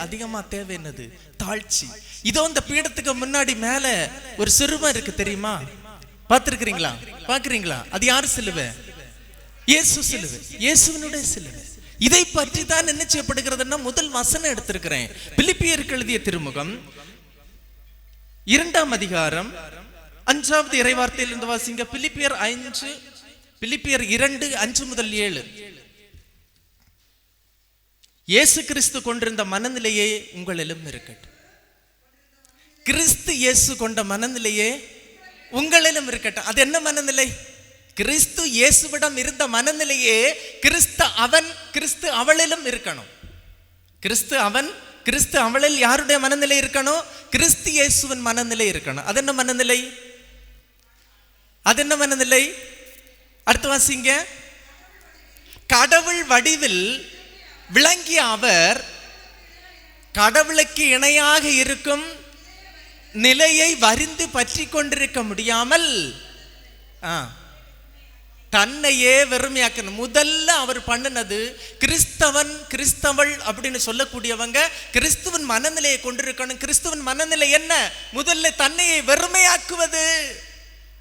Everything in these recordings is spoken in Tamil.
அதிகமா தேவை என்னது? தாழ்ச்சி. இதோ இந்த பீடத்துக்கு முன்னாடி மேல ஒரு சிறுவன் இருக்கு, தெரியுமா? பார்த்திருக்கிறீங்களா? பாக்குறீங்களா? அது யாரு சிலுவை? இயேசு சிலுவை, இயேசுவினுடைய சிலுவை. இதை பற்றி தான் என்ன செய்யப்படுகிறதுன்னா முதல் வசனம் எடுத்திருக்கிறேன். பிலிப்பியருக்கு எழுதிய திருமுகம் 2ஆம் அதிகாரம் 5வது இறைவார்த்தையிலிருந்து வாசிங்க. பிலிப்பியர் 2:5 முதல் 7. இயேசு கிறிஸ்து கொண்டிருந்த மனநிலையே உங்களிலும் இருக்கட்டும். கிறிஸ்து இயேசு கொண்ட மனநிலையே உங்களிலும் இருக்கட்டும். அது என்ன மனநிலை? கிறிஸ்து இயேசுவிடம் இருந்த மனநிலையே கிறிஸ்து அவன் கிறிஸ்து அவளிலும் இருக்கணும். கிறிஸ்து அவன் கிறிஸ்து அவளில் யாருடைய மனநிலை இருக்கணும்? கிறிஸ்து இயேசுவின் மனநிலை இருக்கணும். அது என்ன மனநிலை? அது என்ன மனநிலை? அடுத்து வாசிங்க. கடவுள் வடிவில் விளங்கிய அவர் கடவுளுக்கு இணையாக இருக்கும் நிலையை வரிந்து பற்றி கொண்டிருக்க முடியாமல் தன்னையே வெறுமையாக்கணும். முதல்ல அவர் பண்ணினது, கிறிஸ்தவன் கிறிஸ்தவள் அப்படின்னு சொல்லக்கூடியவங்க கிறிஸ்துவன் மனநிலையை கொண்டிருக்கணும். கிறிஸ்துவன் மனநிலை என்ன? முதல்ல தன்னையை வெறுமையாக்குவது.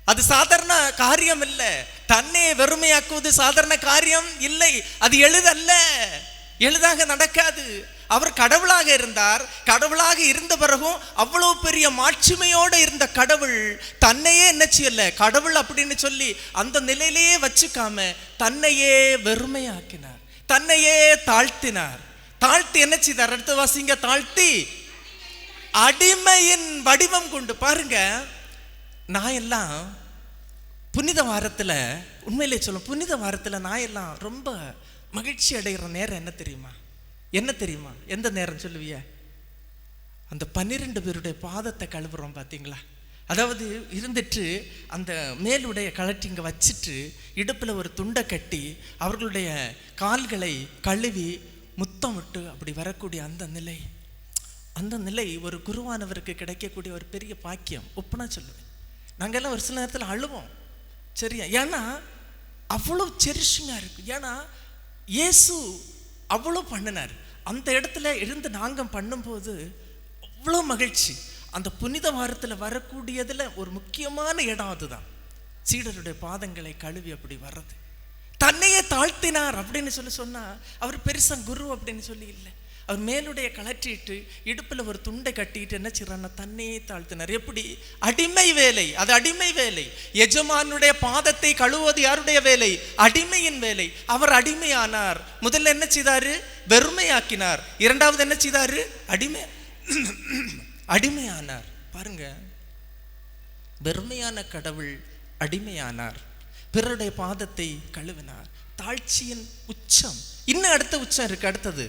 அது சாதாரண காரியம் இல்லை. தன்னையை வெறுமையாக்குவது சாதாரண காரியம் இல்லை. அது எளிதல்ல, எளிதாக நடக்காது. அவர் கடவுளாக இருந்தார். கடவுளாக இருந்த பிறகும் அவ்வளவு பெரிய மாட்சிமையோடு இருந்த கடவுள் தன்னையே என்ன செய்யல, கடவுள் அப்படின்னு சொல்லி அந்த நிலையிலேயே வச்சுக்காம தன்னையே வெறுமையாக்கினார், தன்னையே தாழ்த்தினார். தாழ்த்தி என்ன செய்தார்? அடுத்த வாசிங்க. தாழ்த்தி அடிமையின் வடிவம் கொண்டு. பாருங்க, நான் எல்லாம் புனித வாரத்துல, உண்மையிலே சொல்லும், புனித வாரத்துல நான் எல்லாம் ரொம்ப மகிழ்ச்சி அடைகிற நேரம் என்ன தெரியுமா? என்ன தெரியுமா? எந்த நேரம் சொல்லுவிய? அந்த 12 பேருடைய பாதத்தை கழுவுறோம் பார்த்தீங்களா? அதாவது இருந்துட்டு அந்த மேலுடைய கழட்டி இங்கே வச்சுட்டு இடுப்பில் ஒரு துண்டை கட்டி அவர்களுடைய கால்களை கழுவி முத்தம் விட்டு அப்படி வரக்கூடிய அந்த நிலை ஒரு குருவானவருக்கு கிடைக்கக்கூடிய ஒரு பெரிய பாக்கியம். ஒப்புனா சொல்லுவேன். நாங்கள்லாம் ஒரு சில நேரத்தில் அழுவோம், சரியா? ஏன்னா அவ்வளோ செரிஷிங்காக இருக்கு. ஏன்னா இயேசு அவ்வளோ பண்ணினார். அந்த இடத்துல இருந்து நாங்கள் பண்ணும்போது அவ்வளோ மகிழ்ச்சி. அந்த புனித வாரத்தில் வரக்கூடியதில் ஒரு முக்கியமான இடம் அதுதான். சீடருடைய பாதங்களை கழுவி அப்படி வர்றது. தன்னையே தாழ்த்தினார் அப்படின்னு சொன்னால் அவர் பெருசா குரு அப்படின்னு சொல்லி இல்லை. அவர் மேலுடைய கலற்றிட்டு இடுப்பில் ஒரு துண்டை கட்டிட்டு என்ன செய்யறான்னா தன்னையே தாழ்த்தினார். எப்படி? அடிமை வேலை. அது அடிமை வேலை. எஜமானுடைய பாதத்தை கழுவுவது யாருடைய வேலை? அடிமையின் வேலை. அவர் அடிமையானார். முதல்ல என்ன செய்தாரு? வெறுமையாக்கினார். இரண்டாவது என்ன செய்தாரு? அடிமையானார். பாருங்க, வெறுமையான கடவுள் அடிமையானார், பிறருடைய பாதத்தை கழுவினார். தாழ்ச்சியின் உச்சம். இன்னும் அடுத்த உச்சம் இருக்கு. அடுத்தது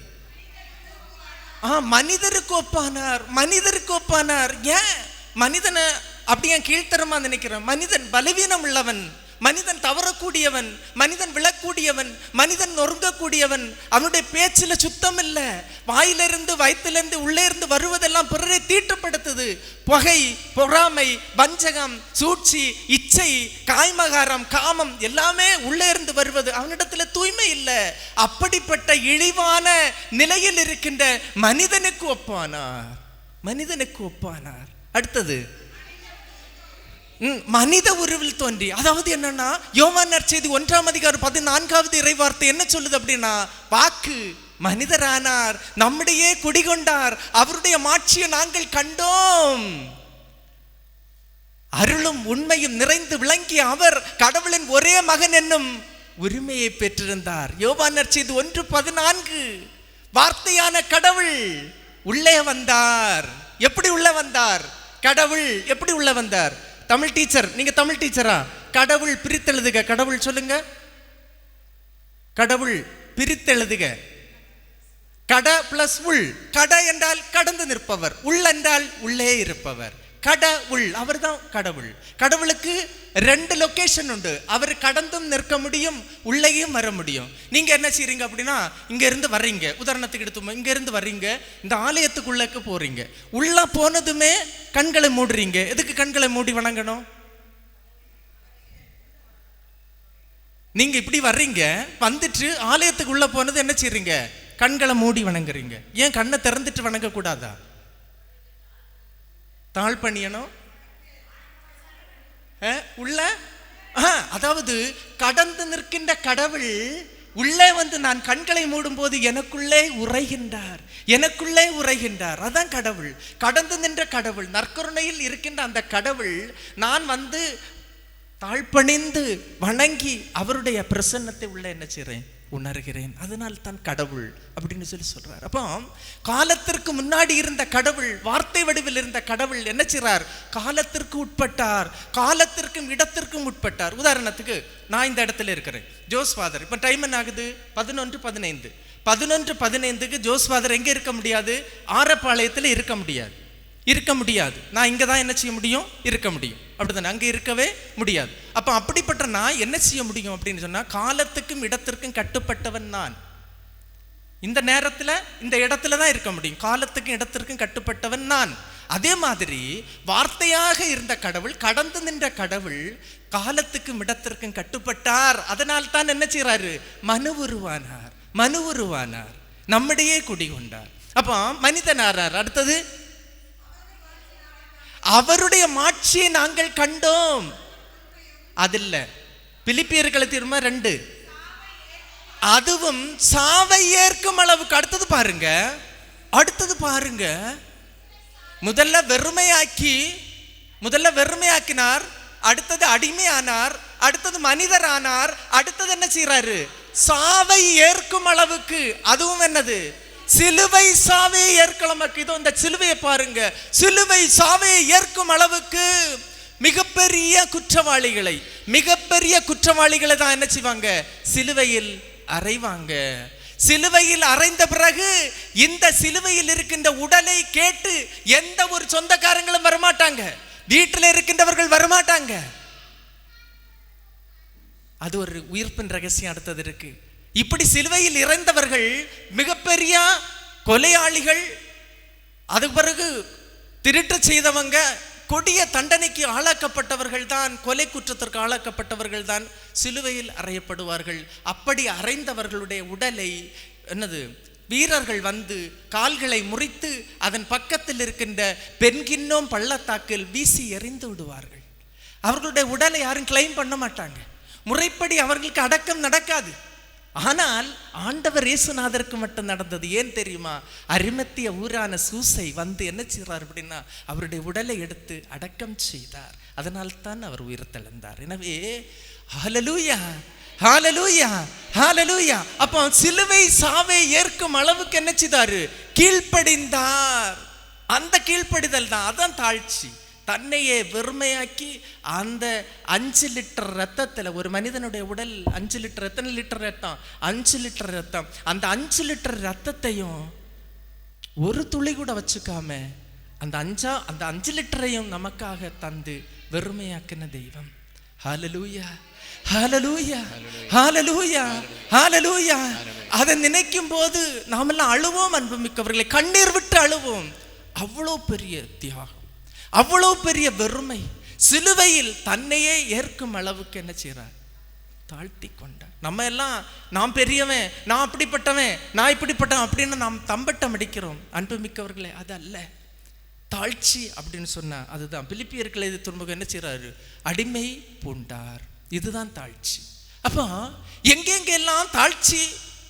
மனிதருக்கு ஒப்பானார். மனிதருக்கு ஒப்பானார். ஏன் மனிதனை அப்படி ஏன் கீழ்த்தரமா நினைக்கிறேன்? மனிதன் பலவீனம் உள்ளவன், மனிதன் தவறக்கூடியவன், மனிதன் விழக்கூடியவன், மனிதன் நொறுங்கக்கூடியவன். அவனுடைய பேச்சுல சுத்தம் இல்லை. வாயிலிருந்து வயிற்றிலிருந்து உள்ளே இருந்து வருவதெல்லாம் பிறரை தீட்டுப்படுத்துது. புகை, பொறாமை, வஞ்சகம், சூழ்ச்சி, இச்சை, காய்மகாரம், காமம் எல்லாமே உள்ளே இருந்து வருவது. அவனிடத்துல தூய்மை இல்லை. அப்படிப்பட்ட இழிவான நிலையில் இருக்கின்ற மனிதனுக்கு ஒப்பானார். மனிதனுக்கு ஒப்பானார். அடுத்தது மனித உருவில் தோன்றி. அதாவது என்னன்னா, யோவான் நற்செய்தி 1ஆம் அதிகாரம் 14வது இறைவார்த்தை என்ன சொல்லுது அப்படின்னா, வாக்கு மனிதரானார், நம்முடைய குடிகொண்டார், அவருடைய மாட்சியை நாங்கள் கண்டோம். அருளும் உண்மையும் நிறைந்து விளங்கிய அவர் கடவுளின் ஒரே மகன் என்னும் உரிமையை பெற்றிருந்தார். யோவான் நற்செய்தி 1:14. வார்த்தையான கடவுள் உள்ளே வந்தார். எப்படி உள்ள வந்தார்? கடவுள் எப்படி உள்ள வந்தார்? தமிழ் டீச்சர், நீங்க தமிழ் டீச்சரா? கடவுள் பிரித்தெழுதுக. கடவுள் சொல்லுங்க. கடவுள் பிரித்தெழுதுக. கட பிளஸ் உள். கட என்றால் கடந்து நிற்பவர், உள் என்றால் உள்ளே இருப்பவர். கடவுள், அவர் தான் கடவுள். கடவுளுக்கு 2 லொகேஷன் உண்டு. அவர் கடந்தும் நிற்க முடியும், உள்ளேயும் வர முடியும். நீங்க என்ன செய்றீங்க அப்படின்னா, இங்க இருந்து வர்றீங்க, உதாரணத்துக்கு எடுத்து இங்க இருந்து வர்றீங்க, இந்த ஆலயத்துக்குள்ளக்கு போறீங்க. உள்ள போனதுமே கண்களை மூடுறீங்க. எதுக்கு கண்களை மூடி வணங்கணும்? நீங்க இப்படி வர்றீங்க, வந்துட்டு ஆலயத்துக்கு உள்ள போனது என்ன செய்றீங்க? கண்களை மூடி வணங்குறீங்க. ஏன் கண்ணை திறந்துட்டு வணங்க கூடாதா? தாழ் பணியணும் உள்ள. அதாவது கடந்து நிற்கின்ற கடவுள் உள்ளே வந்து நான் கண்களை மூடும் போது எனக்குள்ளே உரைகின்றார், எனக்குள்ளே உரைகின்றார். அதான் கடவுள், கடந்து நின்ற கடவுள், நற்கருணையில் இருக்கின்ற அந்த கடவுள். நான் வந்து தாழ்பணிந்து வணங்கி அவருடைய பிரசன்னத்தை உள்ள என்ன செய்றேன், உணர்கிறேன். அதனால் தான் கடவுள் அப்படின்னு சொல்றார். அப்போ காலத்திற்கு முன்னாடி இருந்த கடவுள், வார்த்தை வடிவில் இருந்த கடவுள் என்ன செய்றார், காலத்திற்கு உட்பட்டார், காலத்திற்கும் இடத்திற்கும் உட்பட்டார். உதாரணத்துக்கு நான் இந்த இடத்துல இருக்கிறேன், ஜோஸ் ஃபாதர். இப்போ டைம் என்ன ஆகுது, 11:15. 11:15க்கு ஜோஸ் ஃபாதர் எங்கே இருக்க முடியாது, ஆரப்பாளையத்தில் இருக்க முடியாது, இருக்க முடியாது. நான் இங்கே தான் என்ன செய்ய முடியும், இருக்க முடியும். அப்படித்தானே, அங்கே இருக்கவே முடியாது. அப்போ அப்படிப்பட்ட நான் என்ன செய்ய முடியும் அப்படின்னு சொன்னால், காலத்துக்கும் இடத்திற்கும் கட்டுப்பட்டவன் நான். இந்த நேரத்தில் இந்த இடத்துல தான் இருக்க முடியும், காலத்துக்கும் இடத்திற்கும் கட்டுப்பட்டவன் நான். அதே மாதிரி வார்த்தையாக இருந்த கடவுள், கடந்து நின்ற கடவுள் காலத்துக்கும் இடத்திற்கும் கட்டுப்பட்டார். அதனால் தான் என்ன செய்றாரு, மனு உருவானார், மனு உருவானார், நம்மிடையே குடிகொண்டார். அப்போ மனிதனாரார். அடுத்தது அவருடைய மாட்சியை நாங்கள் கண்டோம். அதில்ல பிலிப்பியர்களை திரும்ப 2, அதுவும் சாவை ஏற்கும் அளவுக்கு. அடுத்தது பாருங்க, அடுத்தது பாருங்க, முதல்ல வெறுமையாக்கினார், அடுத்தது அடிமையானார், அடுத்தது மனிதர் ஆனார், அடுத்தது என்ன செய்யறாரு, சாவை ஏற்கும் அளவுக்கு. அதுவும் என்னது, சிலுவை சாவை ஏற்கலாம். இதோ இந்த சிலுவையை பாருங்க, சிலுவை சாவை ஏற்கும் அளவுக்கு மிகப்பெரிய குற்றவாளிகளை தான் என்ன செய்வாங்க, சிலுவையில் அறைவாங்க. சிலுவையில் அறைந்த பிறகு இந்த சிலுவையில் இருக்கின்ற உடலை கேட்டு எந்த ஒரு சொந்தக்காரங்களும் வரமாட்டாங்க, வீட்டில் இருக்கின்றவர்கள் வரமாட்டாங்க. அது ஒரு உயிர்ப்பின் ரகசியம். அடுத்தது இருக்கு. இப்படி சிலுவையில் இறந்தவர்கள் மிகப்பெரிய கொலையாளிகள், அதுக்கு பிறகு திருட்டு செய்தவங்க, கொடிய தண்டனைக்கு ஆளாக்கப்பட்டவர்கள் தான், கொலை குற்றத்திற்கு ஆளாக்கப்பட்டவர்கள் தான் சிலுவையில் அறையப்படுவார்கள். அப்படி அறைந்தவர்களுடைய உடலை என்னது, வீரர்கள் வந்து கால்களை முறித்து அதன் பக்கத்தில் இருக்கின்ற பெண்கின்னோம் பள்ளத்தாக்கில் வீசி எறிந்து விடுவார்கள். அவர்களுடைய உடலை யாரும் கிளைம் பண்ண மாட்டாங்க, முறைப்படி அவர்களுக்கு அடக்கம் நடக்காது. ஆனால் ஆண்டவர் இயேசுநாதருக்கு மட்டும் நடந்தது. ஏன் தெரியுமா, அரிமத்திய ஊரான சூசை வந்து என்ன செய்றார் அப்படின்னா, அவருடைய உடலை எடுத்து அடக்கம் செய்தார். அதனால் தான் அவர் உயிர் தெழுந்தார். எனவே ஹல்லேலூயா, ஹல்லேலூயா, ஹல்லேலூயா. அப்போ சிலுவை சாவை ஏற்கும் அளவுக்கு என்ன செய்தாரு, கீழ்ப்படிந்தார். அந்த கீழ்ப்படிதல் தான், அதான் தாழ்ச்சி. தன்னையே வெறுமையாக்கி அந்த 5 லிட்டர் ரத்தத்தில், ஒரு மனிதனுடைய உடல் 5 லிட்டர், எத்தனை லிட்டர் ரத்தம், 5 லிட்டர் ரத்தம். அந்த 5 லிட்டர் ரத்தத்தையும் ஒரு துளி கூட வச்சுக்காம அந்த 5 லிட்டரையும் நமக்காக தந்து வெறுமையாக்கின தெய்வம். ஹல்லேலூயா, ஹல்லேலூயா, ஹல்லேலூயா, ஹல்லேலூயா. அதை நினைக்கும் போது நாமெல்லாம் அழுவோம், அன்புமிக்கவர்களை, கண்ணீர் விட்டு அழுவோம். அவ்வளோ பெரிய தியாகம், அவ்வளோ பெரிய வெறுமை. சிலுவையில் தன்னையே ஏற்கும் அளவுக்கு என்ன செய்றார், தாழ்த்தி கொண்டார். நம்ம எல்லாம் நான் பெரியவன், நான் அப்படிப்பட்டவன், நான் இப்படிப்பட்டவன் அப்படின்னு நாம் தம்பட்டம் அடிக்கிறோம். அன்புமிக்கவர்களே, அது அல்ல தாழ்ச்சி அப்படின்னு சொன்னா. அதுதான் பிலிப்பியர்களை இது துன்பம் என்ன செய்றாரு, அடிமை பூண்டார். இதுதான் தாழ்ச்சி. அப்போ எங்கெங்கெல்லாம் தாழ்ச்சி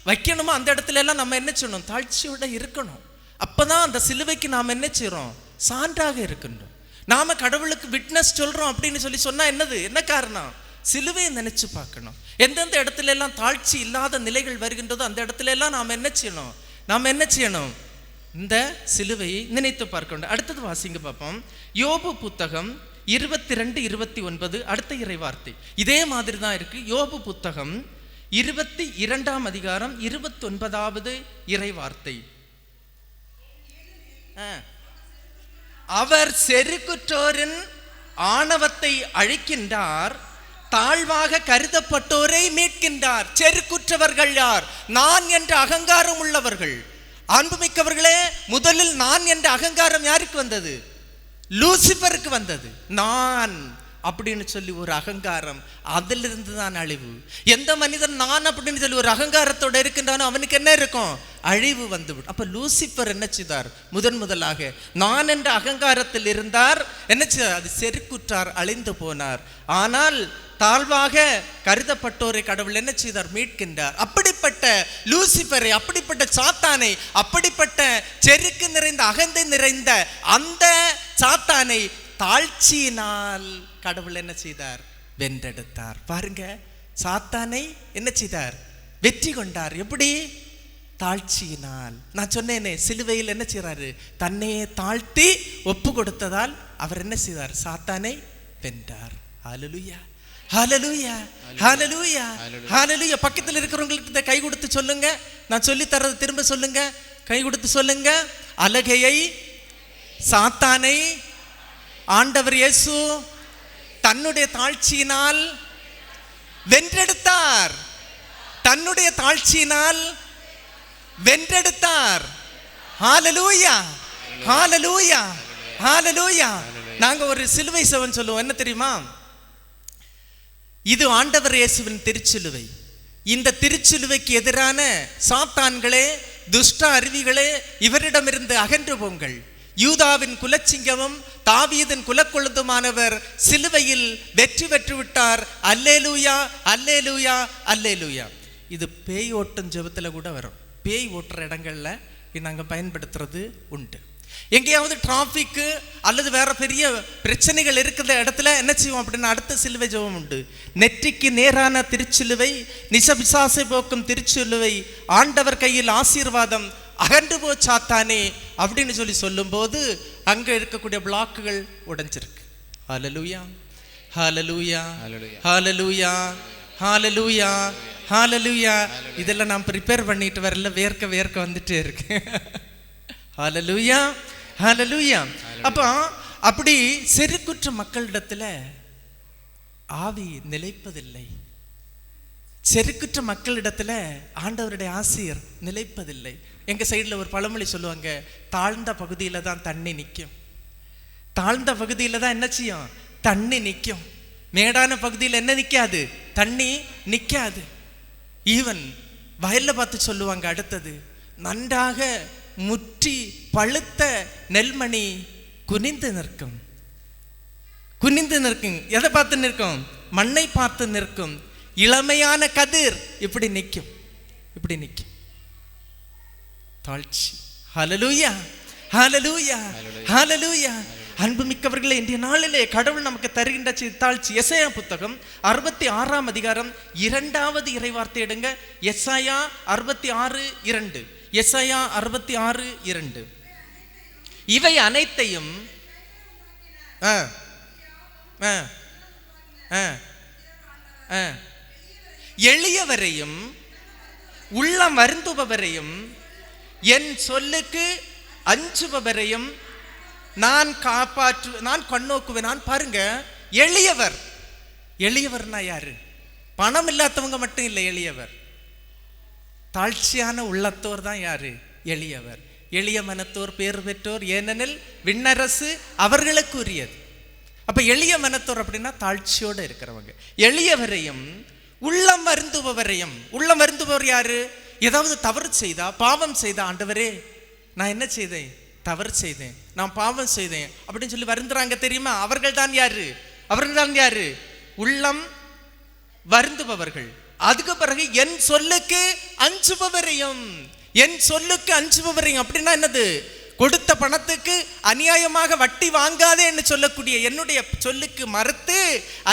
வைக்கணுமோ அந்த இடத்துல எல்லாம் நம்ம என்ன செய்யணும், தாழ்ச்சியோட இருக்கணும். அப்பதான் அந்த சிலுவைக்கு நாம் என்ன செய்றோம், சான்றாக இருக்கின்றோம். நாம கடவுளுக்கு விட்னஸ் சொல்றோம் அப்படின்னு சொன்னா என்னது, என்ன காரணம், சிலுவையை நினைச்சு பார்க்கணும். எந்தெந்த இடத்துல எல்லாம் தாழ்ச்சி இல்லாத நிலைகள் வருகின்றதோ அந்த இடத்துல எல்லாம் நாம் என்ன செய்யணும், இந்த சிலுவையை நினைத்து பார்க்கணும். அடுத்தது வாசிங்க பார்ப்போம். யோபு புத்தகம் 22:29 அடுத்த இறை வார்த்தை இதே மாதிரி தான் இருக்கு. யோபு புத்தகம் 22ஆம் அதிகாரம் 29வது இறை வார்த்தை. அவர் செருக்குற்றோரின் ஆணவத்தை அழிக்கின்றார், தாழ்வாக கருதப்பட்டோரை மீட்கின்றார். செருக்குற்றவர்கள் யார், நான் என்ற அகங்காரம் உள்ளவர்கள். அன்புமிக்கவர்களே, முதலில் நான் என்ற அகங்காரம் யாருக்கு வந்தது, லூசிபருக்கு வந்தது. நான் அப்படின்னு சொல்லி ஒரு அகங்காரம், அதிலிருந்து தான் அழிவு. எந்த மனிதன் நான் அப்படின்னு சொல்லி ஒரு அகங்காரத்தோட இருக்கின்றானோ அவனுக்கு என்ன இருக்கும்? அழிவு வந்துவிடும். அப்ப லூசிபர் என்ன செய்தார்? முதலாக நான் என்ற அகங்காரத்தில் இருந்தார். என்ன செய்தார்? அது செருக்குற்றார், அழிந்து போனார். ஆனால் தாழ்வாக கருதப்பட்டோரை கடவுள் என்ன செய்தார்? மீட்கின்றார். அப்படிப்பட்ட லூசிபரை, அப்படிப்பட்ட சாத்தானை, அப்படிப்பட்ட செருக்கு நிறைந்த அகந்தை நிறைந்த அந்த சாத்தானை தாழ்ச்சியினால் கடவுள் என்ன செய்தார்? வென்றெடுத்தார். பாருங்க, சாத்தானை என்ன செய்தார்? வெற்றி கொண்டார். எப்படி? தாழ்ச்சியினால். நான் சொன்னேனே, சிலுவையில் என்ன செய்றாரு? தன்னையே தாழ்த்தி ஒப்பு கொடுத்ததால் அவர் என்ன செய்தார்? சாத்தானை வென்றார். ஹல்லேலூயா, ஹல்லேலூயா, ஹல்லேலூயா, ஹல்லேலூயா. பக்கத்தில் இருக்கிறவங்களுக்கு கை கொடுத்து சொல்லுங்க. நான் சொல்லி தரது திரும்ப சொல்லுங்க. கை கொடுத்து சொல்லுங்க. அலகையை, சாத்தானை ஆண்டவர் இயேசு தன்னுடைய தாழ்ச்சியினால் வென்றெடுத்தார். தன்னுடைய தாழ்ச்சியினால் வென்றெடுத்தார். ஹல்லேலூயா, ஹல்லேலூயா, ஹல்லேலூயா. நாங்க ஒரு சிலுவை செவன் சொல்லுவோம். என்ன தெரியுமா? இது ஆண்டவர் இயேசுவின் திருச்சிலுவை. இந்த திருச்சிலுவைக்கு எதிரான சாத்தான்களே, துஷ்ட அருவிகளே, இவரிடமிருந்து அகன்று போங்கள். யூதாவின் குலச்சிங்கமும் தாவீதின் குலக்கொழுந்துமானவர் சிலுவையில் வெற்றி பெற்று விட்டார். அல்லேலூயா, அல்லேலூயா, அல்லேலூயா. இது பேய் ஓட்டும் ஜெபத்தில் கூட வரும். பேய் ஓட்டுற இடங்கள்ல நாங்கள் பயன்படுத்துறது உண்டு. எங்கேயாவது டிராஃபிக்கு அல்லது வேற பெரிய பிரச்சனைகள் இருக்கிற இடத்துல என்ன செய்வோம் அப்படின்னா அடுத்த சிலுவை ஜெபம் உண்டு. நெற்றிக்கு நேரான திருச்சிலுவை, நிசபிசாசை போக்கும் திருச்சிலுவை, ஆண்டவர் கையில் ஆசீர்வாதம், அகன்று போ சாத்தானே அப்படின்னு சொல்லி சொல்லும்போது அங்க இருக்கக்கூடிய பிளாக்குகள் உடைஞ்சிருக்கு. ஹல்லேலூயா, ஹல்லேலூயா, ஹல்லேலூயா, ஹல்லேலூயா, ஹல்லேலூயா. இதெல்லாம் நான் ப்ரிப்பேர் பண்ணிட்டு வரல, வேர்க்க வந்துட்டே இருக்கு. ஹல்லேலூயா, ஹல்லேலூயா. அப்போ அப்படி செருக்குற்ற மக்களிடத்துல ஆவி நிலைப்பதில்லை. செருக்குற்ற மக்களிடத்துல ஆண்டவருடைய ஆசிர் நிலைப்பதில்லை. எங்க சைடில் ஒரு பழமொழி சொல்லுவாங்க, தாழ்ந்த பகுதியில தான் தண்ணி நிற்கும். தாழ்ந்த பகுதியில தான் என்ன செய்யும்? தண்ணி நிற்கும். மேடான பகுதியில் என்ன நிற்காது? தண்ணி நிற்காது. ஈவன் வயல்ல பார்த்து சொல்லுவாங்க, அடுத்தது நன்றாக முற்றி பழுத்த நெல்மணி குனிந்து நிற்கும். குனிந்து நிற்கும். எதை பார்த்து நிற்கும்? மண்ணை பார்த்து நிற்கும். இளமையான கதிர் இப்படி நிற்கும், இப்படி நிற்கும். தாழ்ச்சி. ஹல்லேலூயா, ஹல்லேலூயா, ஹல்லேலூயா. அன்புமிக்கவர்களே, இன்றைய நாளிலே கடவுள் நமக்கு தருகின்ற தாழ்ச்சி. எசாயா புத்தகம் 66 அதிகாரம் 2வது இறைவார்த்தை எடுங்க. எசாயா 66:2. எசாயா 66:2. இவை அனைத்தையும் எளியவரையும் உள்ளம் வருந்துபவரையும் என் சொல்லுக்கு அஞ்சுபவரையும் நான் நான் கண்ணோக்குவேன். நான் பாருங்க, எளியவர். எளியவர்னா யாரு? பணம் இல்லாதவங்க மட்டும் இல்லை எளியவர். தாழ்ச்சியான உள்ளத்தோர் தான் யாரு? எளியவர். எளிய மனத்தோர் பேர் பெற்றோர், ஏனெனில் விண்ணரசு அவர்களுக்கு உரியது. அப்ப எளிய மனத்தோர் அப்படின்னா தாழ்ச்சியோடு இருக்கிறவங்க. எளியவரையும் உள்ளம் வருந்துபவரையும். உள்ளம் வருந்துபவர் யாரு? ஏதாவது தவறு செய்தா, பாவம் செய்தா, ஆண்டவரே நான் என்ன செய்தேன்? தவறு செய்தேன், நான் பாவம் செய்தேன் அப்படின்னு சொல்லி வருந்துறாங்க தெரியுமா? அவர்கள் தான் யாரு? அவர்கள் தான் யாரு? உள்ளம் வருந்துபவர்கள். அதுக்கு பிறகு என் சொல்லுக்கு அஞ்சுபவரையும். என் சொல்லுக்கு அஞ்சுபவரையும் அப்படின்னா என்னது? கொடுத்த பணத்துக்கு அநியாயமாக வட்டி வாங்காதே என்று சொல்லக்கூடிய என்னுடைய சொல்லுக்கு மறுத்து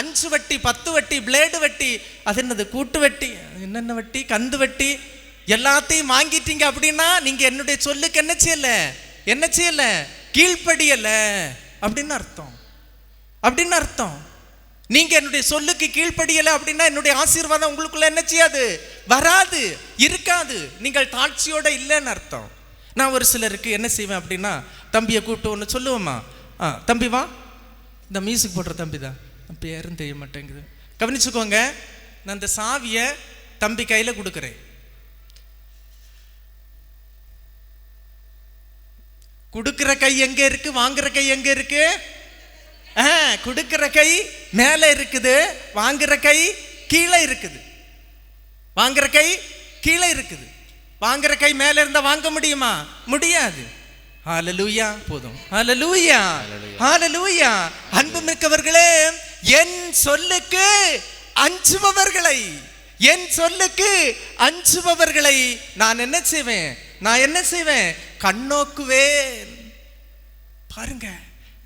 5 வட்டி, 10 வட்டி, பிளேடு வட்டி, அது என்னது, கூட்டு வட்டி, என்னென்ன வட்டி, கந்து வட்டி, எல்லாத்தையும் வாங்கிட்டீங்க அப்படின்னா நீங்க என்னுடைய சொல்லுக்கு என்ன செய்யல? என்ன செய்யல? கீழ்ப்படியல அப்படின்னு அர்த்தம். அப்படின்னு அர்த்தம். நீங்க என்னுடைய சொல்லுக்கு கீழ்ப்படியல அப்படின்னா என்னுடைய ஆசீர்வாதம் உங்களுக்குள்ள என்ன செய்யாது? வராது, இருக்காது. நீங்கள் தாழ்ச்சியோட இல்லைன்னு அர்த்தம். நான் ஒரு சிலருக்கு என்ன செய்வேன் அப்படின்னா, தம்பியை கூப்பிட்டு ஒன்று சொல்லுவோமா, தம்பி வா, இந்த மியூசிக் போடுற தம்பி தான், பேரும் தெரிய மாட்டேங்குது, கவனிச்சுக்கோங்க, நான் இந்த சாவியை தம்பி கையில் கொடுக்குறேன். கொடுக்குற கை எங்க இருக்கு? வாங்குற கை எங்க இருக்கு? கொடுக்கிற கை மேலே இருக்குது, வாங்குற கை கீழே இருக்குது. வாங்குற கை கீழே இருக்குது. வாங்குற கை மேலே இருந்தா வாங்க முடியுமா? முடியாது. ஹல்லேலூயா. போதும். ஹல்லேலூயா, ஹல்லேலூயா. அன்புமிக்கவர்களே, என் சொல்லுக்கு அஞ்சுபவர்களை, என் சொல்லுக்கு அஞ்சுபவர்களை நான் என்ன செய்வேன்? நான் என்ன செய்வேன்? கண்ணோக்குவேன். பாருங்க,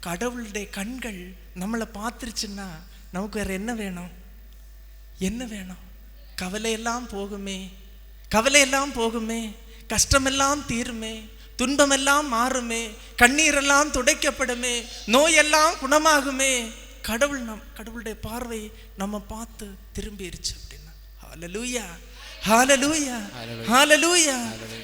கடவுளுடைய கண்கள் நம்மளை பார்த்துருச்சுன்னா நமக்கு வேற என்ன வேணும்? என்ன வேணும்? கவலையெல்லாம் போகுமே, கவலையெல்லாம் போகுமே, கஷ்டமெல்லாம் தீருமே, துன்பமெல்லாம் மாறுமே, கண்ணீரெல்லாம் துடைக்கப்படுமே, நோயெல்லாம் குணமாகுமே. கடவுளுடைய பார்வை நம்ம பார்த்து திரும்பிடுச்சு அப்படின்னா ஹல்லேலூயா, ஹல்லேலூயா, ஹல்லேலூயா.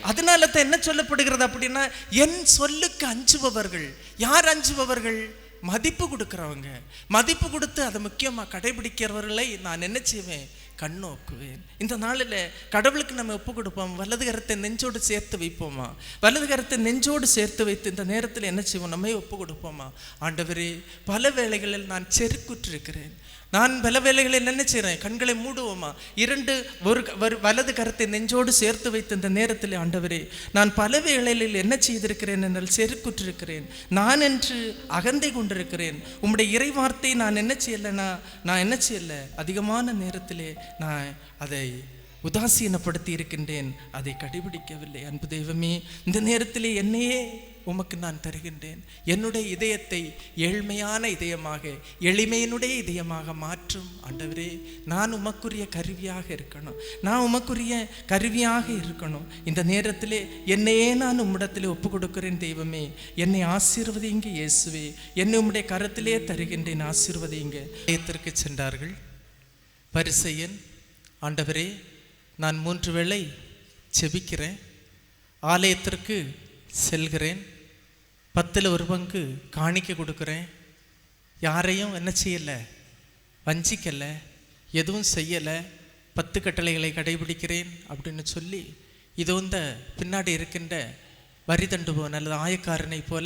அதனால தான் என்ன சொல்லப்படுகிறது அப்படின்னா, என் சொல்லுக்கு அஞ்சுபவர்கள். யார் அஞ்சுபவர்கள்? மதிப்பு கொடுக்கிறவங்க. மதிப்பு கொடுத்து அதை முக்கியமாக கடைபிடிக்கிறவர்களை நான் என்ன செய்வேன்? கண்ணோக்குவேன். இந்த நாளில் கடவுளுக்கு நம்ம ஒப்பு கொடுப்போம். வலது கரத்தை நெஞ்சோடு சேர்த்து வைப்போமா? வலது கரத்தை நெஞ்சோடு சேர்த்து வைத்து இந்த நேரத்தில் என்ன செய்வோம்? நம்மை ஒப்பு கொடுப்போமா? ஆண்டவரே, பல வேளைகளில் நான் செருக்குற்றிருக்கிறேன். நான் பல வேளைகளில் என்ன செய்கிறேன்? கண்களை மூடுவோமா? ஒரு வலது கரத்தை நெஞ்சோடு சேர்த்து வைத்து இந்த நேரத்தில், ஆண்டவரே, நான் பல வேளைகளில் என்ன செய்திருக்கிறேன் என்றால் செருக்குற்றிருக்கிறேன். நான் என்று அகந்தை கொண்டிருக்கிறேன். உம்முடைய இறைவார்த்தை நான் என்ன செய்யலைன்னா, நான் என்ன செய்யலை, அதிகமான நேரத்திலே நான் அதை உதாசீனப்படுத்தி இருக்கின்றேன், அதை கடைபிடிக்கவில்லை. அன்பு தெய்வமே, இந்த நேரத்திலே என்னையே உமக்கு நான் தருகின்றேன். என்னுடைய இதயத்தை ஏழ்மையான இதயமாக, எளிமையினுடைய இதயமாக மாற்றும் ஆண்டவரே. நான் உமக்குரிய கருவியாக இருக்கணும், நான் உமக்குரிய கருவியாக இருக்கணும். இந்த நேரத்திலே என்னையே நான் உம்மிடத்திலே ஒப்பு கொடுக்கிறேன். தெய்வமே, என்னை ஆசீர்வதிங்க. இயேசுவே, என்னை உம்முடைய கரத்திலே தருகின்றேன், ஆசீர்வதிங்க. ஆலயத்திற்கு சென்றார்கள் பரிசேயன். ஆண்டவரே, நான் 3 வேளை செபிக்கிறேன், ஆலயத்திற்கு செல்கிறேன், 10ல் 1 பங்கு காணிக்க கொடுக்குறேன், யாரையும் என்ன செய்யலை, வஞ்சிக்கலை, எதுவும் செய்யலை, 10 கட்டளைகளை கடைபிடிக்கிறேன் அப்படின்னு சொல்லி இது இந்த பின்னாடி இருக்கின்ற வரி தண்டுபவன் அல்லது ஆயக்காரனை போல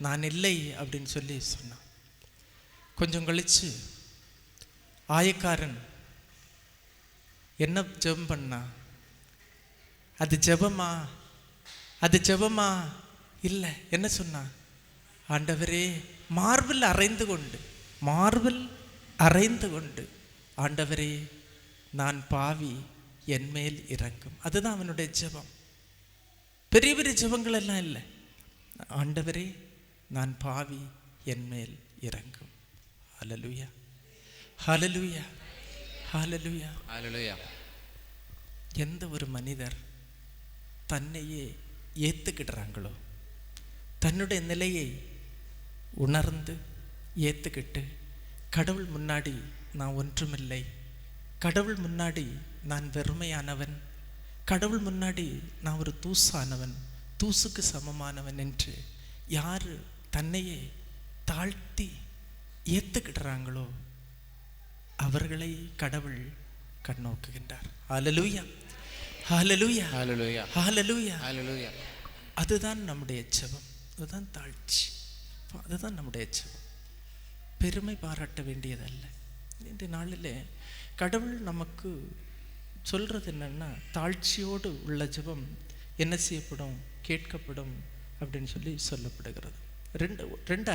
நான் இல்லை அப்படின்னு சொல்லி சொன்னான். கொஞ்சம் கழிச்சு ஆயக்காரன் என்ன ஜெபம் பண்ணா? அது ஜெபமா? அது ஜெபமா? இல்லை. என்ன சொன்னா? ஆண்டவரே, மார்பில் அறைந்து கொண்டு ஆண்டவரே, நான் பாவி, என் மேல் இறங்கும். அதுதான் அவனுடைய ஜெபம். பெரிய பெரிய ஜெபங்கள் எல்லாம் இல்லை. ஆண்டவரே, நான் பாவி, என் மேல் இறங்கும். ஹல்லேலூயா, ஹல்லேலூயா, ஹல்லேலூயா, ஹல்லேலூயா. எந்த ஒரு மனிதர் தன்னையே ஏற்றுக்கிடுறாங்களோ, தன்னுடைய நிலையை உணர்ந்து ஏற்றுக்கிட்டு, கடவுள் முன்னாடி நான் ஒன்றுமில்லை, கடவுள் முன்னாடி நான் வெறுமையானவன், கடவுள் முன்னாடி நான் ஒரு தூசானவன், தூசுக்கு சமமானவன் என்று யார் தன்னையே தாழ்த்தி ஏற்றுக்கிடுறாங்களோ அவர்களை கடவுள் கண்ணோக்குகின்றார். ஹல்லேலூயா, ஹல்லேலூயா, ஹல்லேலூயா, ஹல்லேலூயா, ஹல்லேலூயா. அதுதான் நம்முடைய ஜெபம், அதுதான் தாழ்ச்சி, அதுதான் நம்முடைய ஜெபம். பெருமை பாராட்ட வேண்டியதல்ல. இந்த நாளில் கடவுள் நமக்கு சொல்கிறது என்னன்னா, தாழ்ச்சியோடு உள்ள ஜெபம் என்ன செய்யப்படும்? கேட்கப்படும் அப்படின்னு சொல்லி சொல்லப்படுகிறது. 2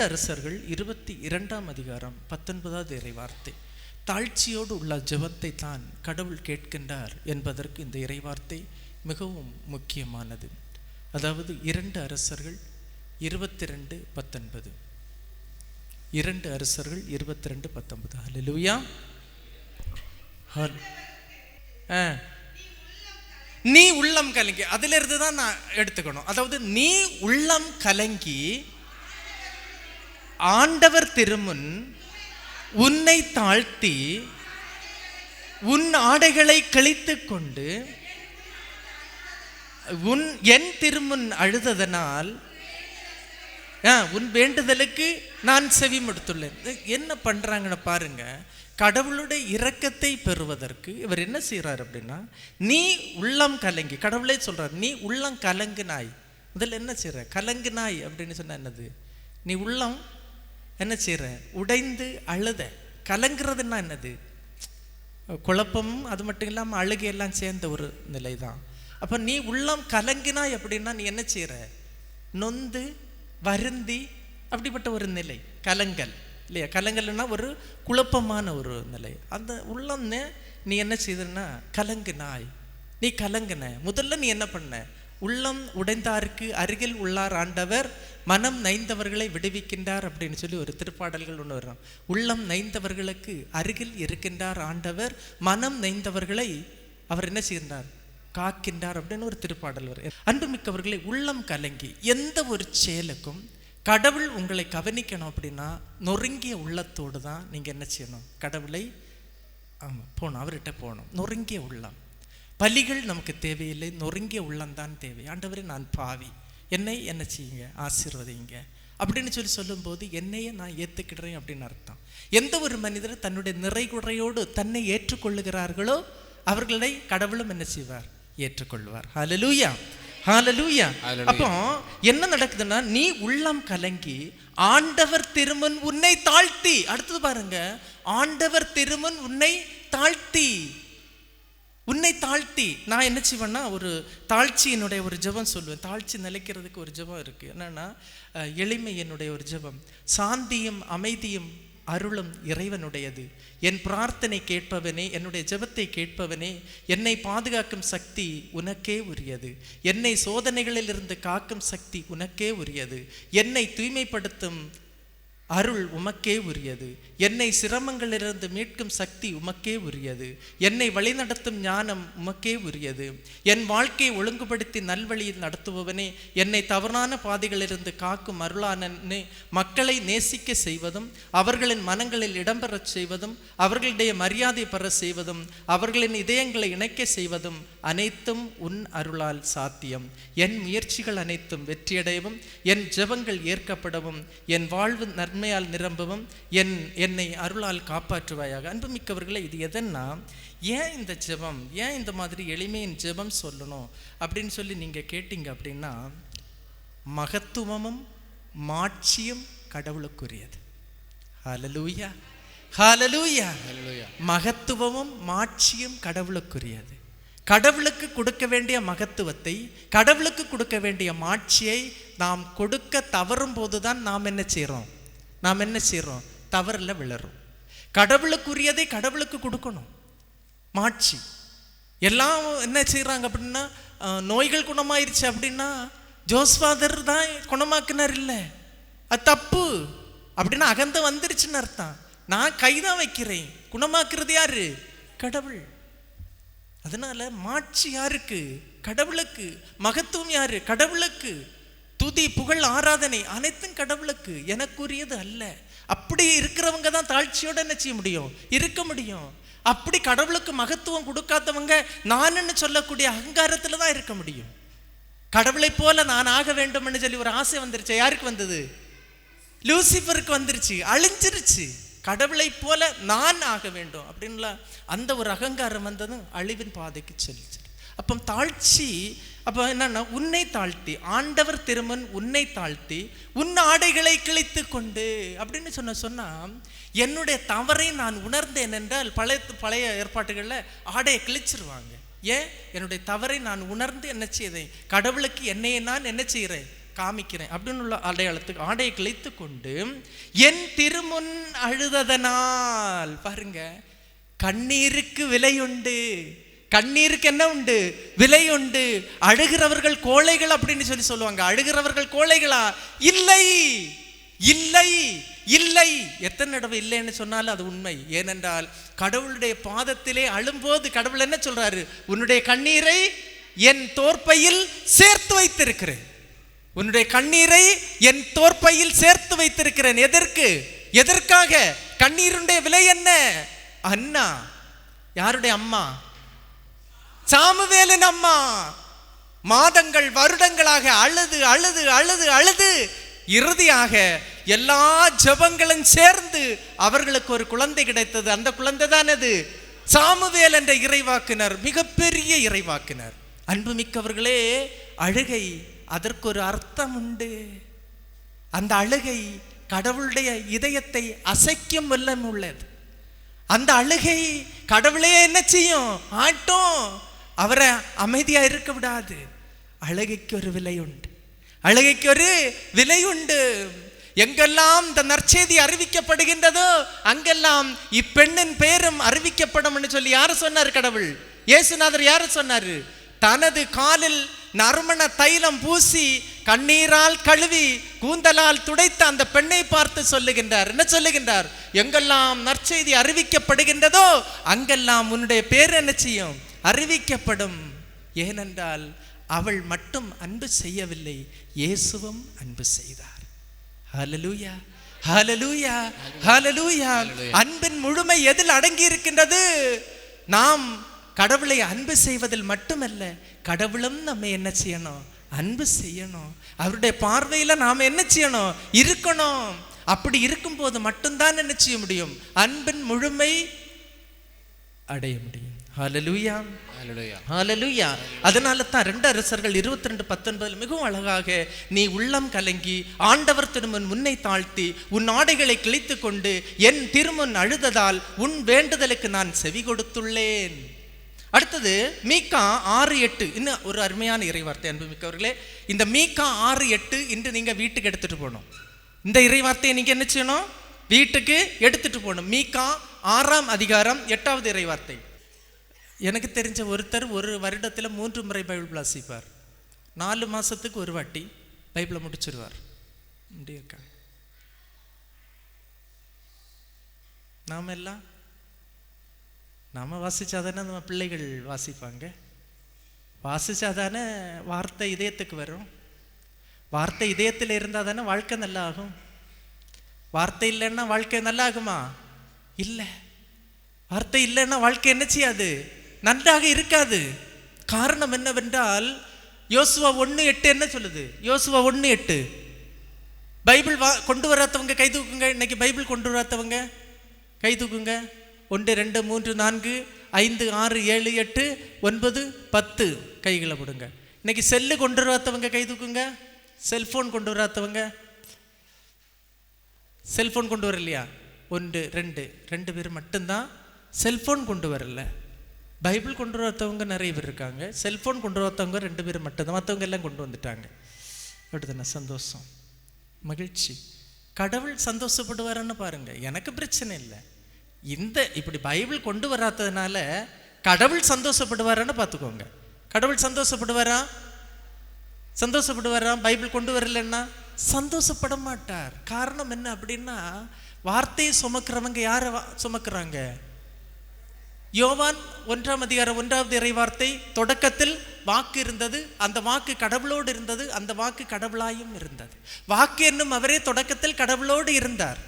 அரசர்கள் 22ஆம் அதிகாரம் 19வது இறைவார்த்தை. தாழ்ச்சியோடு உள்ள ஜெபத்தை தான் கடவுள் கேட்கின்றார் என்பதற்கு இந்த இறைவார்த்தை மிகவும் முக்கியமானது. அதாவது 2 அரசர்கள் 22:19. 2 அரசர்கள் 22:19. ஹல்லேலூயா. நீ உள்ளம் கலங்கி, அதுல இருந்து தான் நான் எடுத்துக்கணும். அதாவது நீ உள்ளம் கலங்கி ஆண்டவர் திருமுன் உன்னை தாழ்த்தி உன் ஆடைகளை கிழித்து கொண்டு என் திருமுன் அழுததனால் உன் வேண்டுதலுக்கு நான் செவி மடுத்துள்ளேன். என்ன பண்றாங்கன்னு பாருங்க. கடவுளுடைய இரக்கத்தை பெறுவதற்கு இவர் என்ன செய்யறார் அப்படின்னா, நீ உள்ளம் கலங்கி, கடவுளே சொல்றார், நீ உள்ளம் கலங்குனாய். முதல்ல என்ன செய்யற? கலங்குனாய் அப்படின்னு சொன்னா என்னது? நீ உள்ளம் என்ன செய்யற? உடைந்து அழுத. கலங்குறதுன்னா என்னது? குழப்பமும் அது மட்டும் இல்லாமல் அழுகையெல்லாம் சேர்ந்த ஒரு நிலை தான். அப்போ நீ உள்ளம் கலங்கினா எப்படின்னா நீ என்ன செய்யற? நொந்து வருந்தி அப்படிப்பட்ட ஒரு நிலை கலங்கல் இல்லையா? கலங்கல்னா ஒரு குழப்பமான ஒரு நிலை. அந்த உள்ளம்னு நீ என்ன செய்தன்னா கலங்குனாய், நீ கலங்குன. முதல்ல நீ என்ன பண்ண? உள்ளம் உடைந்தாருக்கு அருகில் உள்ளார் ஆண்டவர், மனம் நைந்தவர்களை விடுவிக்கின்றார் அப்படின்னு சொல்லி ஒரு திருப்பாடல்கள் ஒன்று வரும். உள்ளம் நைந்தவர்களுக்கு அருகில் இருக்கின்றார் ஆண்டவர், மனம் நைந்தவர்களை அவர் என்ன செய்கின்றார்? காக்கின்றார் அப்படின்னு ஒரு திருப்பாடல் வரும். அன்புமிக்கவர்களை, உள்ளம் கலங்கி எந்த ஒரு செயலுக்கும் கடவுள் உங்களை கவனிக்கணும் அப்படின்னா நொறுங்கிய உள்ளத்தோடு தான் நீங்கள் என்ன செய்யணும்? கடவுளை போகணும், அவர்கிட்ட போகணும். நொறுங்கிய உள்ளம். பலிகள் நமக்கு தேவையில்லை, நொறுங்கிய உள்ளம்தான் தேவை. ஆண்டவரே நான் பாவி, என்னை என்ன செய்யுங்க, ஆசீர்வதிங்க அப்படின்னு சொல்லும்போது என்னையே நான் ஏற்றுக்கிடுறேன் அப்படின்னு அர்த்தம். எந்த ஒரு மனிதர் தன்னுடைய நிறைகுறையோடு தன்னை ஏற்றுக்கொள்ளுகிறார்களோ அவர்களை கடவுளும் என்ன செய்வார்? ஏற்றுக்கொள்வார். ஹல்லேலூயா, ஹல்லேலூயா. அப்போ என்ன நடக்குதுன்னா, நீ உள்ளம் கலங்கி ஆண்டவர் திருமுன் உன்னை தாழ்த்தி, அடுத்தது பாருங்க, ஆண்டவர் திருமுன் உன்னை தாழ்த்தி, உன்னை தாழ்த்தி. நான் என்ன செய்வேன்னா ஒரு தாழ்ச்சி என்னுடைய ஒரு ஜெபம் சொல்லுவேன். தாழ்ச்சி நிலைக்கிறதுக்கு ஒரு ஜெபம் இருக்குது. என்னன்னா எளிமை என்னுடைய ஒரு ஜெபம். சாந்தியும் அமைதியும் அருளும் இறைவனுடையது. என் பிரார்த்தனை கேட்பவனே, என்னுடைய ஜெபத்தை கேட்பவனே, என்னை பாதுகாக்கும் சக்தி உனக்கே உரியது. என்னை சோதனைகளில் இருந்து காக்கும் சக்தி உனக்கே உரியது. என்னை தூய்மைப்படுத்தும் அருள் உமக்கே உரியது. என்னை சிரமங்களிலிருந்து மீட்கும் சக்தி உமக்கே உரியது. என்னை வழிநடத்தும் ஞானம் உமக்கே உரியது. என் வாழ்க்கையை ஒழுங்குபடுத்தி நல்வழியில் நடத்துபவனே, என்னை தவறான பாதைகளிலிருந்து காக்கும் அருளானே, மக்களை நேசிக்க செய்வதும் அவர்களின் மனங்களில் இடம்பெறச் செய்வதும் அவர்களுடைய மரியாதை பெற செய்வதும் அவர்களின் இதயங்களை இணைக்க செய்வதும் அனைத்தும் உன் அருளால் சாத்தியம். என் முயற்சிகள் அனைத்தும் வெற்றியடையவும், என் ஜெபங்கள் ஏற்கப்படவும், என் வாழ்வு நன்மையால் நிரம்பவும், என்னை அருளால் காப்பாற்றுவாயாக. அன்புமிக்கவர்களே, இது எதன்னா, ஏன் இந்த ஜெபம், ஏன் இந்த மாதிரி எளிமையின் ஜெபம் சொல்லணும் அப்படின்னு சொல்லி நீங்கள் கேட்டீங்க அப்படின்னா, மகத்துவமும் மாட்சியும் கடவுளுக்குரியது. ஹல்லேலூயா, ஹல்லேலூயா. மகத்துவமும் மாட்சியும் கடவுளுக்குரியது. கடவுளுக்கு கொடுக்க வேண்டிய மகத்துவத்தை, கடவுளுக்கு கொடுக்க வேண்டிய மாட்சியை நாம் கொடுக்க தவறும் போதுதான் நாம் என்ன செய்கிறோம்? தவறில் விழறோம். கடவுளுக்குரியதை கடவுளுக்கு கொடுக்கணும். மாட்சி எல்லாம் என்ன செய்கிறாங்க அப்படின்னா, நோய்கள் குணமாயிருச்சு அப்படின்னா ஜோஸ்ஃபாதர் தான் குணமாக்குனார், இல்லை அது தப்பு அப்படின்னா அகந்த வந்துருச்சுன்னு அர்த்தம். நான் கைதான் வைக்கிறேன், குணமாக்குறது யாரு? கடவுள். அதனால மாட்சி யாருக்கு? கடவுளுக்கு. மகத்துவம் யாரு? கடவுளுக்கு. துதி, புகழ், ஆராதனை அனைத்தும் கடவுளுக்கு, எனக்குரியது அல்ல. அப்படி இருக்கிறவங்க தான் தாழ்ச்சியோட என்ன செய்ய முடியும்? இருக்க முடியும். அப்படி கடவுளுக்கு மகத்துவம் கொடுக்காதவங்க நான்னு சொல்லக்கூடிய அகங்காரத்துல தான் இருக்க முடியும். கடவுளை போல நான் ஆக வேண்டும்னு சொல்லி ஒரு ஆசை வந்துருச்சு. யாருக்கு வந்தது? லூசிஃபருக்கு வந்துருச்சு, அழிஞ்சிருச்சு. கடவுளை போல நான் ஆக வேண்டும் அப்படின்ல அந்த ஒரு அகங்காரம் வந்ததும் அழிவின் பாதைக்கு செல்லுச்சு. அப்போ தாழ்ச்சி, அப்போ என்னன்னா, உன்னை தாழ்த்தி, ஆண்டவர் திருமன் உன்னை தாழ்த்தி உன் ஆடைகளை கிழித்து கொண்டு அப்படின்னு சொன்னா என்னுடைய தவறை நான் உணர்ந்தேன் என்றால் பழைய ஏற்பாட்டுகளில் ஆடையை கிழிச்சிருவாங்க. ஏன்? என்னுடைய தவறை நான் உணர்ந்து என்ன செய்தேன்? கடவுளுக்கு என்னையே நான் என்ன செய்கிறேன்? காமிக்கிறேன் அப்படின்னு உள்ள அடையாளத்துக்கு ஆடையை கிழித்து கொண்டு என் திருமுன் அழுததனால், பாருங்க, கண்ணீருக்கு விலை உண்டு. கண்ணீருக்கு என்ன உண்டு? விலை உண்டு. அழுகிறவர்கள் கோழைகள் அப்படின்னு சொல்லுவாங்க. அழுகிறவர்கள் கோழைகளா? இல்லை, இல்லை, இல்லை. எத்தனை தடவை இல்லைன்னு சொன்னாலும் அது உண்மை. ஏனென்றால் கடவுளுடைய பாதத்திலே அழும்போது கடவுள் என்ன சொல்றாரு? உன்னுடைய கண்ணீரை என் தோற்பையில் சேர்த்து வைத்திருக்கிறேன். உன்னுடைய கண்ணீரை என் தோற்பையில் சேர்த்து வைத்திருக்கிறேன். எதற்கு? எதற்காக? கண்ணீருடைய விலை என்ன? அண்ணா, யாருடைய அம்மா? சாமுவேலின் அம்மா. மாதங்கள் வருடங்களாக அழுது அழுது அழுது அழுது இறுதியாக எல்லா ஜெபங்களும் சேர்ந்து அவர்களுக்கு ஒரு குழந்தை கிடைத்தது. அந்த குழந்தை தான் அது சாமுவேல் என்ற இறைவாக்கினர், மிகப்பெரிய இறைவாக்கினர். அன்புமிக்கவர்களே, அழுகை அதற்கு ஒரு அர்த்தம் உண்டு. அந்த அழுகை கடவுளுடைய இதயத்தை அசைக்கும் வல்லமை உள்ளது. அந்த அழுகை கடவுளே என்ன செய்யும்? ஆட்டும். அவரை அமைதியா இருக்க விடாது. அழுகைக்கு ஒரு விலை உண்டு. அழுகைக்கு ஒரு விலை உண்டு. எங்கெல்லாம் இந்த நற்செய்தி அறிவிக்கப்படுகின்றதோ அங்கெல்லாம் இப்பெண்ணின் பெயரும் அறிவிக்கப்படும் சொல்லி யாரு சொன்னார்? கடவுள் இயேசுநாதர் யாரு சொன்னாரு? தனது காலில் நறுமண தைலம் பூசி கண்ணீரால் கழுவி கூந்தலால் துடைத்த அந்த பெண்ணை பார்த்து சொல்லுகின்றார். என்ன சொல்லுகின்றார்? எங்கெல்லாம் நற்செய்தி அறிவிக்கப்படுகின்றதோ அங்கெல்லாம் உன்னுடைய பேர் என்ன செய்யும்? அறிவிக்கப்படும். ஏனென்றால் அவள் மட்டும் அன்பு செய்யவில்லை, இயேசுவும் அன்பு செய்தார். ஹல்லேலூயா, ஹல்லேலூயா, ஹல்லேலூயா. அன்பின் முழுமை எதில் அடங்கி இருக்கின்றது? நாம் கடவுளை அன்பு செய்வதில் மட்டுமல்ல, கடவுளும் நம்ம என்ன செய்யணும்? அன்பு செய்யணும். அவருடைய பார்வையில நாம என்ன செய்யணும்? இருக்கணும். அப்படி இருக்கும்போது மட்டும்தான் என்ன செய்ய முடியும்? அன்பின் முழுமை அடைய முடியும். ஹல்லேலூயா, ஹல்லேலூயா. அதனால தான் 2 அரசர்கள் 22:19 மிகவும் அழகாக, நீ உள்ளம் கலங்கி ஆண்டவர் திருமுன் முன்னை தாழ்த்தி உன் ஆடைகளை கிழித்து கொண்டு என் திருமுன் அழுததால் உன் வேண்டுதலுக்கு நான் செவி கொடுத்துள்ளேன். அடுத்தது மீகா 6:8. இன்னும் ஒரு அருமையான இறைவார்த்தை அன்பு மிக்கவர்களே. இந்த மீகா 6:8 இன்று நீங்க வீட்டுக்கு எடுத்துட்டு போகணும். இந்த இறைவார்த்தையை நீங்க என்ன செய்யணும்? வீட்டுக்கு எடுத்துட்டு போகணும். மீகா 6ஆம் அதிகாரம் 8வது இறைவார்த்தை. எனக்கு தெரிஞ்ச ஒருத்தர் ஒரு வருடத்தில் 3 முறை பைபிள் வாசிப்பார். 4 மாசத்துக்கு ஒரு வாட்டி பைபிளை முடிச்சிருவார். இப்படி இருக்காங்க. நாம வாசிச்சாதானே நம்ம பிள்ளைகள் வாசிப்பாங்க. வாசிச்சாதானே வார்த்தை இதயத்துக்கு வரும். வார்த்தை இதயத்தில் இருந்தால் தானே வாழ்க்கை நல்லா ஆகும். வார்த்தை இல்லைன்னா வாழ்க்கை நல்லா ஆகுமா? இல்லை. வார்த்தை இல்லைன்னா வாழ்க்கை என்ன செய்யாது? நன்றாக இருக்காது. காரணம் என்னவென்றால் யோசுவா 1:8 என்ன சொல்லுது? யோசுவா 1:8. பைபிள் கொண்டு வராதவங்க கை தூக்குங்க. இன்னைக்கு பைபிள் கொண்டு வராதவங்க கை தூக்குங்க. 1 2 3 4 5 6 7 8 9 10 கைகளை போடுங்க. இன்னைக்கு செல்லு கொண்டு வராதவங்க கை தூக்குங்க. செல்போன் கொண்டு வராதவங்க, செல்போன் கொண்டு வரலையா? 1 2 பேர் மட்டும்தான் செல்போன் கொண்டு வரல. பைபிள் கொண்டு வரத்தவங்க நிறைய பேர் இருக்காங்க. செல்போன் கொண்டு வரத்தவங்க 2 பேர் மட்டும்தான். மற்றவங்க எல்லாம் கொண்டு வந்துட்டாங்க. அப்படிதானே? சந்தோஷம், மகிழ்ச்சி. கடவுள் சந்தோஷப்படுவாருன்னு பாருங்க. எனக்கு பிரச்சனை இல்லை. இந்த இப்படி பைபிள் கொண்டு வராததுனால கடவுள் சந்தோஷப்படுவாரான்னு பார்த்துக்கோங்க. கடவுள் சந்தோஷப்படுவாரா? சந்தோஷப்படுவாரா? பைபிள் கொண்டு வரலன்னா சந்தோஷப்பட மாட்டார். காரணம் என்ன அப்படின்னா, வார்த்தையை சுமக்கிறவங்க யாரை சுமக்கிறாங்க? யோவான் 1ஆம் அதிகாரம் 1வது இறைவார்த்தை, தொடக்கத்தில் வாக்கு இருந்தது, அந்த வாக்கு கடவுளோடு இருந்தது, அந்த வாக்கு கடவுளாயும் இருந்தது. வாக்கு என்னும் அவரே தொடக்கத்தில் கடவுளோடு இருந்தார்.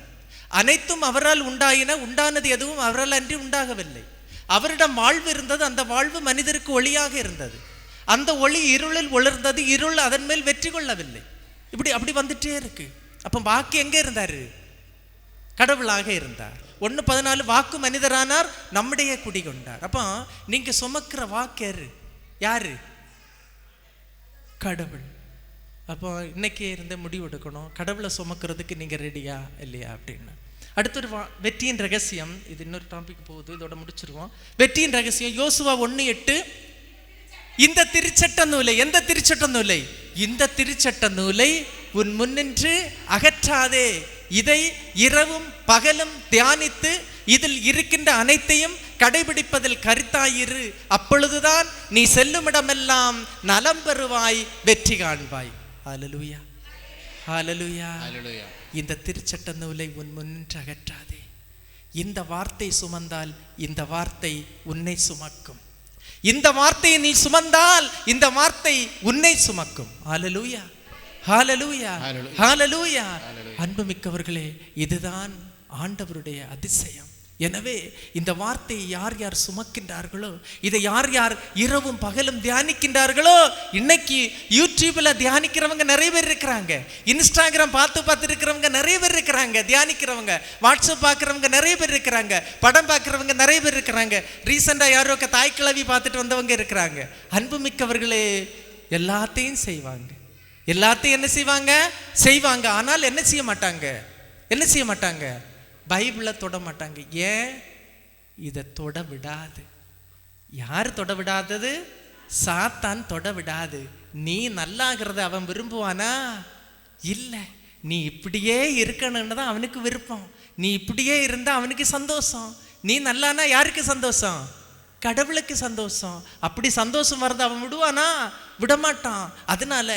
அனைத்தும் அவரால் உண்டாயின, உண்டானது எதுவும் அவரால் அன்றி உண்டாகவில்லை. அவரிடம் வாழ்வு இருந்தது, அந்த வாழ்வு மனிதருக்கு ஒளியாக இருந்தது. அந்த ஒளி இருளில் ஒளிர்ந்தது, இருள் அதன் மேல் வெற்றி கொள்ளவில்லை. அப்படி வந்துட்டே இருக்கு. அப்ப வாக்கு எங்க இருந்தாரு? கடவுளாக இருந்தார். 1:14 வாக்கு மனிதரானார், நம்முடைய குடிகொண்டார். அப்போ நீங்க சுமக்கிற வாக்கு யாரு? கடவுள். அப்போ இன்னைக்கு இருந்த முடிவு எடுக்கணும், கடவுளை சுமக்கிறதுக்கு நீங்க ரெடியா இல்லையா அப்படின்னு. அடுத்த ஒரு வெற்றியின் ரகசியம், இது இன்னொரு டாபிக் போகுது, இதோட முடிச்சிருவோம். வெற்றியின் ரகசியம் யோசுவா 1:8. இந்த திருச்சட்ட நூலை, எந்த திருச்சட்ட நூலை? இந்த திருச்சட்ட நூலை உன் முன்னின்று அகற்றாதே. இதை இரவும் பகலும் தியானித்து இதில் இருக்கின்ற அனைத்தையும் கடைபிடிப்பதில் கருத்தாயிரு. அப்பொழுதுதான் நீ செல்லுமிடமெல்லாம் நலம் பெறுவாய், வெற்றி காண்பாய். ஹல்லேலூயா, ஹல்லேலூயா. இந்த திருச்சட்ட நூலை உன் முன்னின்று அகற்றாதே. இந்த வார்த்தை சுமந்தால் இந்த வார்த்தை உன்னை சுமக்கும். இந்த வார்த்தையை நீ சுமந்தால் இந்த வார்த்தை உன்னை சுமக்கும். ஹல்லேலூயா, ஹல்லேலூயா, ஹல்லேலூயா. அன்புமிக்கவர்களே, இதுதான் ஆண்டவருடைய அதிசயம். எனவே இந்த வார்த்தையை யார் யார் சுமக்கின்றார்களோ, இதை யார் யார் இரவும் பகலும் தியானிக்கின்றார்களோ, இன்னைக்கு யூடியூப்ல தியானிக்கிறவங்க நிறைய பேர் இருக்கிறாங்க, இன்ஸ்டாகிராம் பார்த்து இருக்கிறவங்க நிறைய பேர் இருக்கிறாங்க, தியானிக்கிறவங்க, வாட்ஸ்அப் பார்க்குறவங்க நிறைய பேர் இருக்கிறாங்க, படம் பார்க்குறவங்க நிறைய பேர் இருக்கிறாங்க, ரீசெண்டாக யாரோ தாய் கிழவி பார்த்துட்டு வந்தவங்க இருக்கிறாங்க. அன்புமிக்கவர்களே, எல்லாத்தையும் செய்வாங்க, எல்லாத்தையும் என்ன செய்வாங்க? செய்வாங்க. ஆனால் என்ன செய்ய மாட்டாங்க? என்ன செய்ய மாட்டாங்க? பைபிளை தொட மாட்டாங்க. ஏன்? இதை தொட விடாது. யார் தொட விடாதது? சாத்தான் தொட விடாது. நீ நல்லாகிறத அவன் விரும்புவானா? இல்லை. நீ இப்படியே இருக்கணும்னு தான் அவனுக்கு விருப்பம். நீ இப்படியே இருந்தா அவனுக்கு சந்தோஷம். நீ நல்லானா யாருக்கு சந்தோஷம்? கடவுளுக்கு சந்தோஷம். அப்படி சந்தோஷம் வரது அவன் விடுவானா? விடமாட்டான். அதனால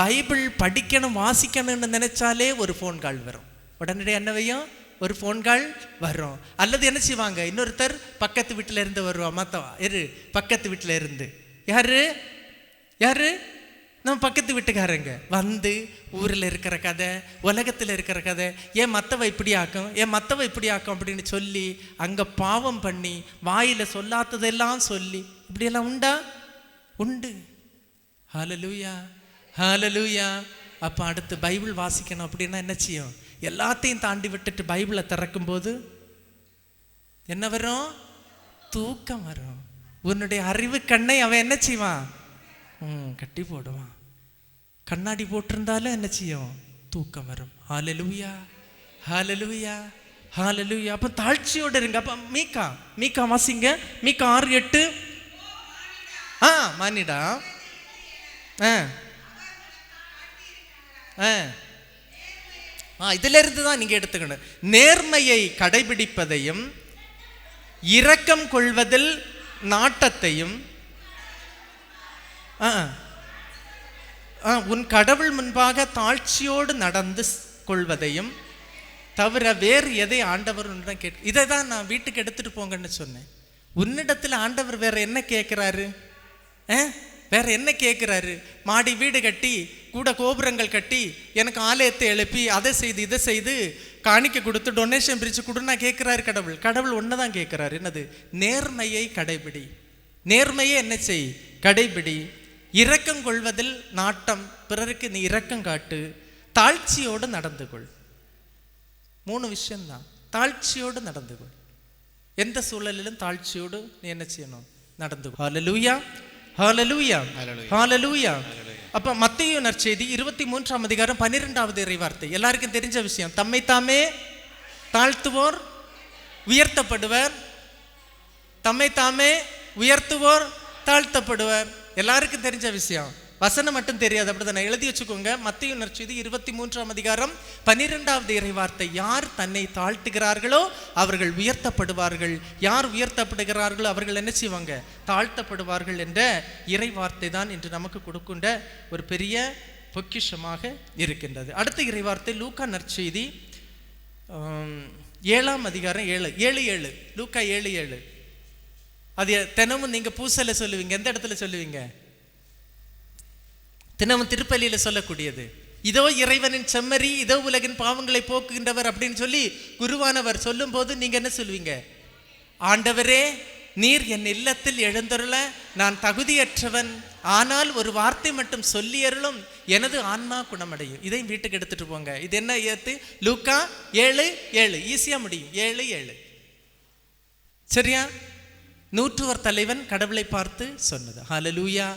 பைபிள் படிக்கணும் வாசிக்கணும்னு நினைச்சாலே ஒரு ஃபோன் கால் வரும். உடனடியாக என்னவையும் ஒரு ஃபோன் கால் வரும். அல்லது என்ன செய்வாங்க? இன்னொருத்தர் பக்கத்து வீட்டில் இருந்து வருவா. மற்றவா பக்கத்து வீட்டில் இருந்து யாரு யாரு நம்ம பக்கத்து வீட்டுக்காரங்க வந்து ஊரில் இருக்கிற கதை, உலகத்தில் இருக்கிற கதை, ஏன் மற்றவ இப்படி ஆக்கும், ஏன் மற்றவ இப்படி ஆக்கும் அப்படின்னு சொல்லி அங்கே பாவம் பண்ணி வாயில் சொல்லாததெல்லாம் சொல்லி இப்படியெல்லாம் உண்டா? உண்டு. ஹல்லேலூயா, ஹல்லேலூயா. அப்போ அடுத்து பைபிள் வாசிக்கணும் அப்படின்னா என்ன செய்யும்? எல்லாத்தையும் தாண்டி விட்டுட்டு பைபிளை திறக்கும்போது என்ன வரும்? தூக்கம் வரும். உன்னுடைய அறிவு கண்ணை அவன் என்ன செய்வான்? கட்டி போடுவான். கண்ணாடி போட்டிருந்தாலும் என்ன செய்யும்? தூக்கம் வரும். ஹல்லேலூயா, ஹல்லேலூயா, ஹல்லேலூயா. அப்போ தாழ்ச்சியோடு இருங்க. அப்போ மீகா வாசிங்க. மீகா 6:8. மானிடா இதுல இருந்து தான் நீங்க எடுத்துக்கணும். நேர்மையை கடைபிடிப்பதையும் இரக்கம் கொள்வதில் நாட்டத்தையும் உன் கடவுள் முன்பாக தாழ்ச்சியோடு நடந்து கொள்வதையும் தவிர வேறு எதை ஆண்டவர் கேட்க. இதை தான் நான் வீட்டுக்கு எடுத்துட்டு போங்கன்னு சொன்னேன். உன்னிடத்துல ஆண்டவர் வேற என்ன கேட்கிறாரு? வேற என்ன கேட்கிறாரு? மாடி வீடு கட்டி கூட கோபுரங்கள் கட்டி எனக்கு ஆலயத்தை எழுப்பி அதை செய்து இதை செய்து காணிக்க கொடுத்து டொனேஷன் பிரித்து கொடுன்னா கேட்கிறாரு கடவுள். கடவுள் ஒன்றுதான் கேட்கிறாரு. என்னது? நேர்மையை கடைபிடி. நேர்மையை என்ன செய்? கடைபிடி. இரக்கம் கொள்வதில் நாட்டம், பிறருக்கு நீ இரக்கம் காட்டு, தாழ்ச்சியோடு நடந்து கொள். 3 விஷயம்தான். தாழ்ச்சியோடு நடந்து கொள். எந்த சூழலிலும் தாழ்ச்சியோடு நீ என்ன செய்யணும்? நடந்து கொள். ஹல்லேலூயா, ஹல்லேலூயா, ஹல்லேலூயா. அப்ப மத்தேயு நற்செய்தி 23ஆம் அதிகாரம் 12வது இறைவார்த்தை எல்லாருக்கும் தெரிஞ்ச விஷயம். தம்மை தாமே தாழ்த்துவோர் உயர்த்தப்படுவர், தம்மை தாமே உயர்த்துவோர் தாழ்த்தப்படுவர். எல்லாருக்கும் தெரிஞ்ச விஷயம். வசனம் மட்டும் தெரியாது. அப்படிதான் எழுதி வச்சுக்கோங்க. மத்தேயு நற்செய்தி 23ஆம் அதிகாரம் 12வது இறைவார்த்தை. யார் தன்னை தாழ்த்துகிறார்களோ அவர்கள் உயர்த்தப்படுவார்கள், யார் உயர்த்தப்படுகிறார்களோ அவர்கள் என்ன செய்வாங்க? தாழ்த்தப்படுவார்கள் என்ற இறைவார்த்தை தான் இன்று நமக்கு கொடுக்கின்ற ஒரு பெரிய பொக்கிஷமாக இருக்கின்றது. அடுத்த இறைவார்த்தை லூக்கா நற்செய்தி 7ஆம் அதிகாரம் 7:7. லூக்கா 7:7. அது தினமும் நீங்க பூசல சொல்லுவீங்க. எந்த இடத்துல சொல்லுவீங்க? தினமும் திருப்பலியில சொல்லக்கூடியது. இதோ இறைவனின் செம்மறி, இதோ உலகின் பாவங்களை போக்குகின்றவர் அப்படின்னு சொல்லி குருவானவர் சொல்லும் போது நீங்க என்ன சொல்லுவீங்க? ஆண்டவரே, நீர் என் இல்லத்தில் எழுந்தருள நான் தகுதியற்றவன், ஆனால் ஒரு வார்த்தை மட்டும் சொல்லியருளும், எனது ஆன்மா குணமடையும். இதையும் வீட்டுக்கு எடுத்துட்டு போங்க. இது என்ன ஏத்து? லூக்கா 7:7. ஈஸியா முடியும். 7:7. சரியா? 100வர் தலைவன் கடவுளை பார்த்து சொன்னது. ஹல்லேலூயா,